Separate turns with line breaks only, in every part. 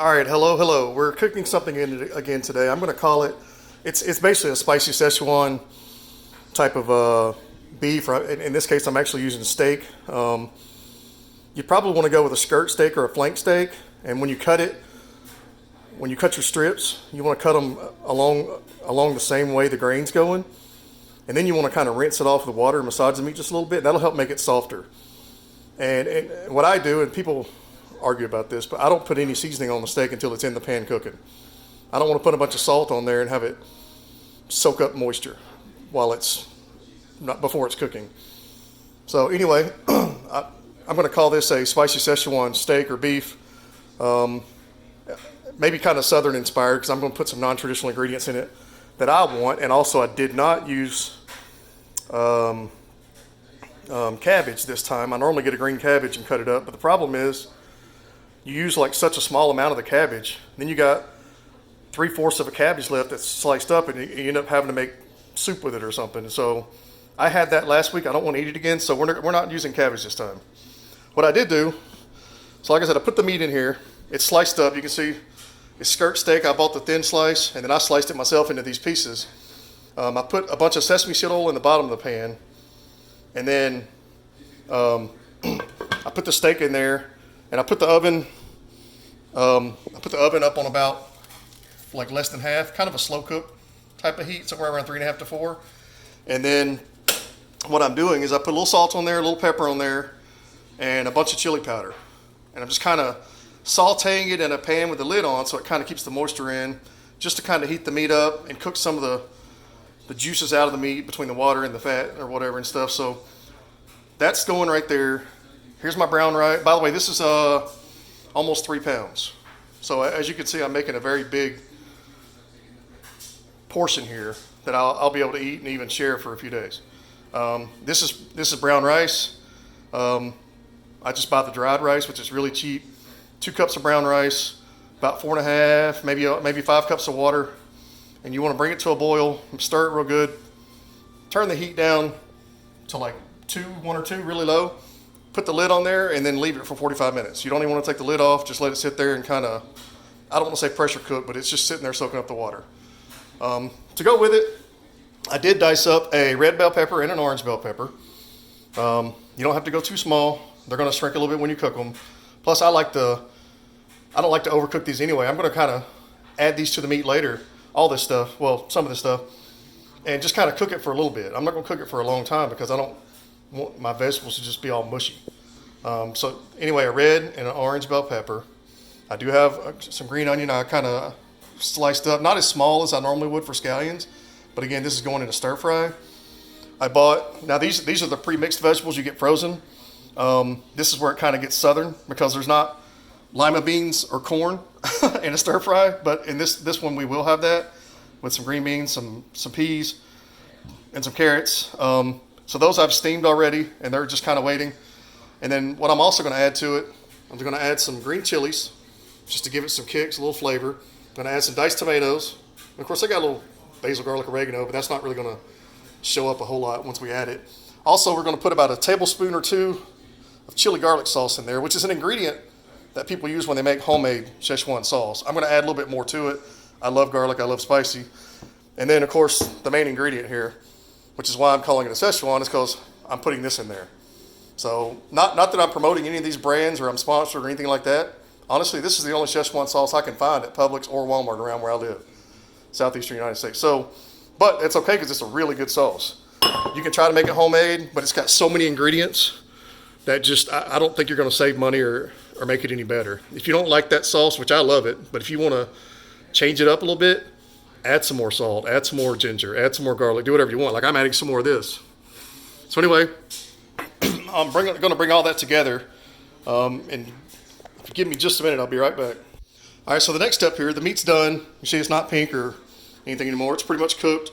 All right, hello. We're cooking something again today. I'm going to call it. It's basically a spicy Sechuan type of beef. In this case, I'm actually using steak. You probably want to go with a skirt steak or a flank steak. And when you cut your strips, you want to cut them along the same way the grain's going. And then you want to kind of rinse it off with water and massage the meat just a little bit. That'll help make it softer. And what I do, and people argue about this, but I don't put any seasoning on the steak until it's in the pan cooking. I don't want to put a bunch of salt on there and have it soak up moisture while it's not before it's cooking. So anyway, I'm going to call this a spicy Szechuan steak or beef. Maybe kind of southern inspired because I'm going to put some non-traditional ingredients in it that I want. And also I did not use cabbage this time. I normally get a green cabbage and cut it up, but the problem is you use like such a small amount of the cabbage, then you got 3/4 of a cabbage left that's sliced up, and you end up having to make soup with it or something. So I had that last week. I don't want to eat it again, so we're not using cabbage this time. What I did do, so like I said, I put the meat in here. It's sliced up. You can see it's skirt steak. I bought the thin slice, and then I sliced it myself into these pieces. I put a bunch of sesame seed oil in the bottom of the pan, and then I put the steak in there, and I put the oven up on about like less than half, kind of a slow cook type of heat, somewhere around 3.5 to 4. And then what I'm doing is I put a little salt on there, a little pepper on there, and a bunch of chili powder. And I'm just kind of sauteing it in a pan with the lid on so it kind of keeps the moisture in, just to kind of heat the meat up and cook some of the juices out of the meat between the water and the fat or whatever and stuff. So that's going right there. Here's my brown rice. By the way, this is almost 3 pounds. So as you can see, I'm making a very big portion here that I'll be able to eat and even share for a few days. This is brown rice. I just bought the dried rice, which is really cheap. 2 cups of brown rice, about 4.5, maybe 5 cups of water, and you want to bring it to a boil. Stir it real good. Turn the heat down to like 1 or 2, really low. Put the lid on there and then leave it for 45 minutes. You don't even want to take the lid off. Just let it sit there and kind of, I don't want to say pressure cook, but it's just sitting there soaking up the water. To go with it, I did dice up a red bell pepper and an orange bell pepper. You don't have to go too small. They're going to shrink a little bit when you cook them. Plus, I don't like to overcook these anyway. I'm going to kind of add these to the meat later, all this stuff, well, some of this stuff, and just kind of cook it for a little bit. I'm not going to cook it for a long time because I don't want my vegetables to just be all mushy. So anyway, a red and an orange bell pepper. I do have some green onion. I kind of sliced up, not as small as I normally would for scallions, but again, this is going in a stir fry. I bought, now these are the pre-mixed vegetables you get frozen. This is where it kind of gets southern because there's not lima beans or corn in a stir fry, but in this one we will have that with some green beans, some peas, and some carrots. So those I've steamed already, and they're just kind of waiting. And then what I'm also going to add to it, I'm going to add some green chilies, just to give it some kicks, a little flavor. I'm going to add some diced tomatoes. And of course, I got a little basil, garlic, oregano, but that's not really going to show up a whole lot once we add it. Also, we're going to put about a tablespoon or 2 of chili garlic sauce in there, which is an ingredient that people use when they make homemade Szechuan sauce. I'm going to add a little bit more to it. I love garlic. I love spicy. And then, of course, the main ingredient here, which is why I'm calling it a Sechuan, is because I'm putting this in there. So not that I'm promoting any of these brands or I'm sponsored or anything like that. Honestly, this is the only Szechuan sauce I can find at Publix or Walmart around where I live, southeastern United States. So, but it's okay because it's a really good sauce. You can try to make it homemade, but it's got so many ingredients that just, I don't think you're going to save money or make it any better. If you don't like that sauce, which I love it, but if you want to change it up a little bit, add some more salt, add some more ginger, add some more garlic, do whatever you want. Like I'm adding some more of this. So anyway, I'm going to bring all that together. And if you give me just a minute, I'll be right back. All right, so the next step here, the meat's done. You see it's not pink or anything anymore. It's pretty much cooked.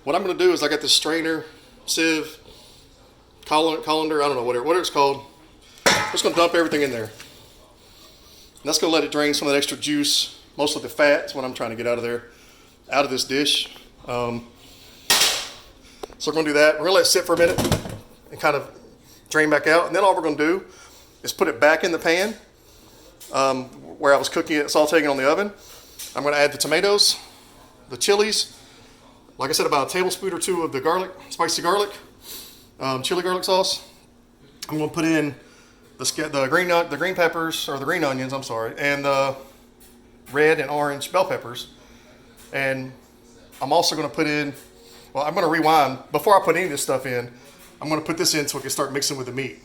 What I'm going to do is I got this strainer, sieve, colander, I don't know, whatever it's called. I'm just going to dump everything in there. And that's going to let it drain some of that extra juice. Most of the fat is what I'm trying to get out of there, out of this dish. So we're going to do that. We're going to let it sit for a minute and kind of drain back out. And then all we're going to do is put it back in the pan where I was cooking it, sauteing it on the oven. I'm going to add the tomatoes, the chilies, like I said, about a tablespoon or two of the garlic, spicy garlic, chili garlic sauce. I'm going to put in the green peppers, or the green onions, I'm sorry, and the red and orange bell peppers. And I'm also going to put in, well, I'm going to rewind. Before I put any of this stuff in, I'm going to put this in so we can start mixing with the meat.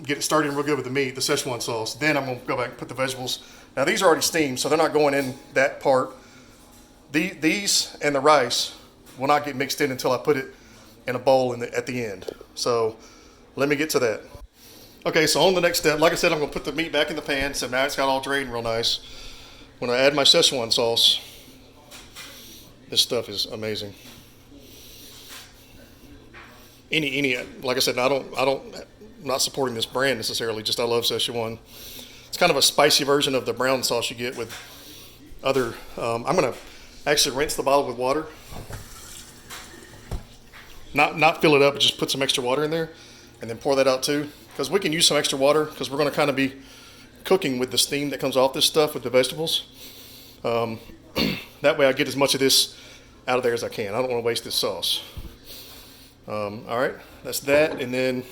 Get it started real good with the meat, the Sechuan sauce. Then I'm going to go back and put the vegetables. Now these are already steamed, so they're not going in that part. These and the rice will not get mixed in until I put it in a bowl at the end. So let me get to that. Okay, so on the next step, like I said, I'm going to put the meat back in the pan. So now it's got all drained real nice. When I add my Sechuan sauce, this stuff is amazing. Like I said, I'm not supporting this brand necessarily. Just I love Sechuan. It's kind of a spicy version of the brown sauce you get with other. I'm gonna actually rinse the bottle with water. Not fill it up, but just put some extra water in there, and then pour that out too. Because we can use some extra water because we're gonna kind of be cooking with the steam that comes off this stuff with the vegetables. That way I get as much of this out of there as I can. I don't want to waste this sauce. All right, that's that, and then,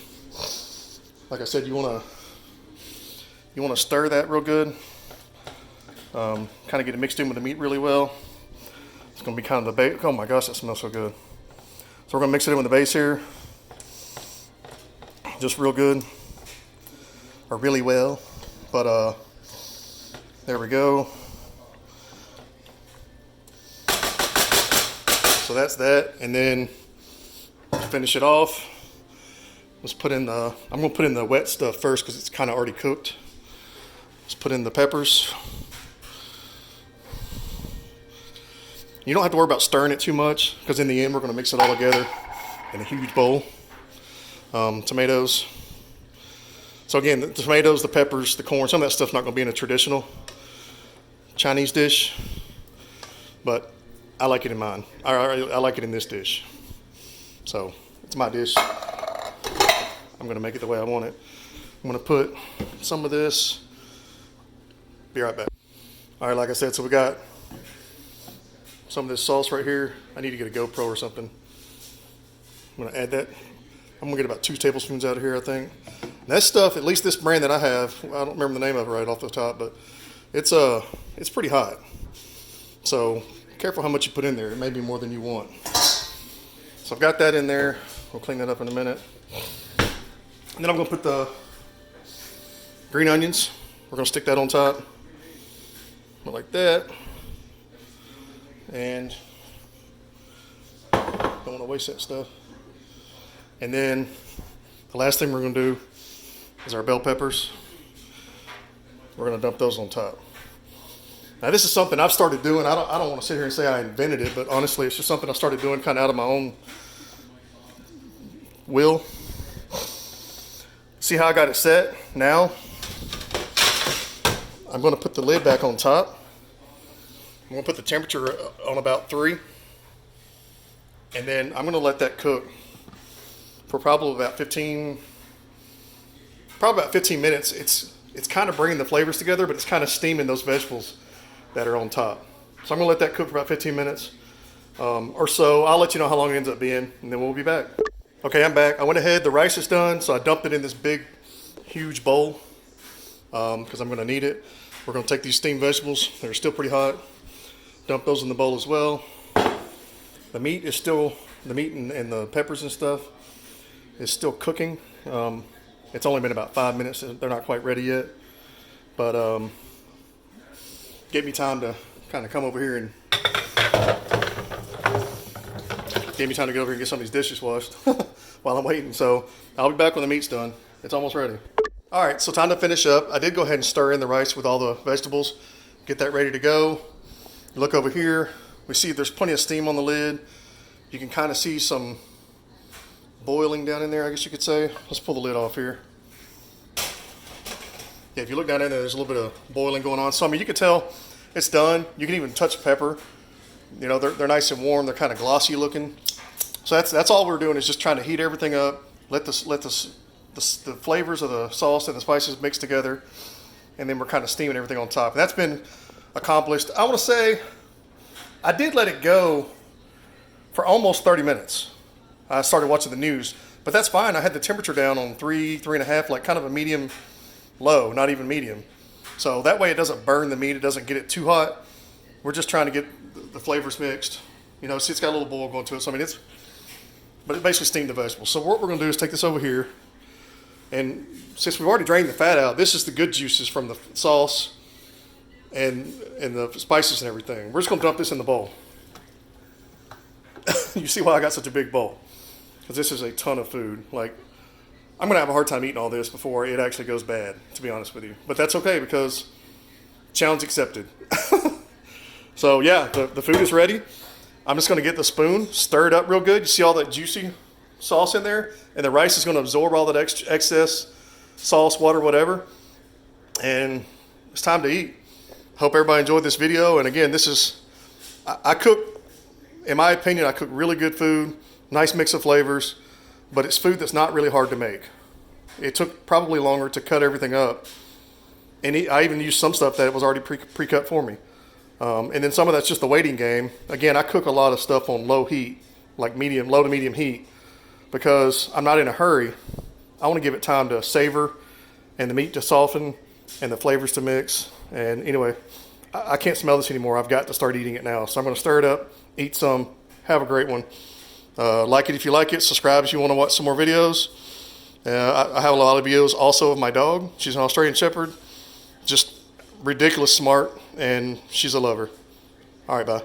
like I said, you want to stir that real good. Kind of get it mixed in with the meat really well. It's going to be kind of the base. Oh my gosh, that smells so good. So we're going to mix it in with the base here, just real good, or really well. But there we go. So that's that, and then to finish it off, let's put in I'm going to put in the wet stuff first because it's kind of already cooked. Let's put in the peppers. You don't have to worry about stirring it too much because in the end we're going to mix it all together in a huge bowl. Tomatoes. So again, the tomatoes, the peppers, the corn, some of that stuff's not going to be in a traditional Chinese dish, but I like it in mine. I like it in this dish. So it's my dish. I'm going to make it the way I want it. I'm going to put some of this. Be right back. All right, like I said, so we got some of this sauce right here. I need to get a GoPro or something. I'm going to add that. I'm going to get about 2 tablespoons out of here, I think. And that stuff, at least this brand that I have, I don't remember the name of it right off the top, but it's pretty hot. So careful how much you put in there. It may be more than you want. So I've got that in there. We'll clean that up in a minute. And then I'm going to put the green onions. We're going to stick that on top. Like that. And don't want to waste that stuff. And then the last thing we're going to do is our bell peppers. We're going to dump those on top. Now this is something I've started doing. I don't want to sit here and say I invented it, but honestly it's just something I started doing kind of out of my own will. See how I got it set? Now I'm going to put the lid back on top. I'm going to put the temperature on about 3. And then I'm going to let that cook for probably about 15 minutes. It's kind of bringing the flavors together, but it's kind of steaming those vegetables that are on top. So I'm going to let that cook for about 15 minutes or so. I'll let you know how long it ends up being, and then we'll be back. Okay, I'm back. I went ahead. The rice is done, so I dumped it in this big, huge bowl because I'm going to need it. We're going to take these steamed vegetables. They're still pretty hot. Dump those in the bowl as well. The meat and the peppers and stuff is still cooking. It's only been about 5 minutes. They're not quite ready yet. But gave me time to kind of come over here and gave me time to get over here and get some of these dishes washed while I'm waiting. So I'll be back when the meat's done. It's almost ready. All right, so time to finish up. I did go ahead and stir in the rice with all the vegetables. Get that ready to go. Look over here. We see there's plenty of steam on the lid. You can kind of see some boiling down in there, I guess you could say. Let's pull the lid off here. Yeah, if you look down in there, there's a little bit of boiling going on. So, I mean, you can tell it's done. You can even touch pepper. You know, they're nice and warm. They're kind of glossy looking. So that's all we're doing is just trying to heat everything up. Let the flavors of the sauce and the spices mix together. and then we're kind of steaming everything on top. And that's been accomplished. I want to say I did let it go for almost 30 minutes. I started watching the news, but that's fine. I had the temperature down on 3.5, like kind of a medium low, not even medium. So that way it doesn't burn the meat. It doesn't get it too hot. We're just trying to get the flavors mixed. You know, see, it's got a little boil going to it. So, I mean, but it basically steamed the vegetables. So what we're going to do is take this over here. And since we've already drained the fat out, this is the good juices from the sauce and the spices and everything. We're just going to dump this in the bowl. You see why I got such a big bowl? Because this is a ton of food. Like, I'm going to have a hard time eating all this before it actually goes bad, to be honest with you. But that's okay because challenge accepted. So yeah, the food is ready. I'm just going to get the spoon, stir it up real good. You see all that juicy sauce in there? And the rice is going to absorb all that excess sauce, water, whatever. And it's time to eat. Hope everybody enjoyed this video. And again, I cook, in my opinion, I cook really good food, nice mix of flavors, but it's food that's not really hard to make. It took probably longer to cut everything up. And I even used some stuff that was already pre-cut for me. And then some of that's just the waiting game. Again, I cook a lot of stuff on low heat, like low to medium heat, because I'm not in a hurry. I want to give it time to savor and the meat to soften and the flavors to mix. And anyway, I can't smell this anymore. I've got to start eating it now. So I'm going to stir it up, eat some, have a great one. Like it if you like it, subscribe if you want to watch some more videos. I have a lot of videos also of my dog. She's an Australian Shepherd, just ridiculous smart, and she's a lover. All right, bye.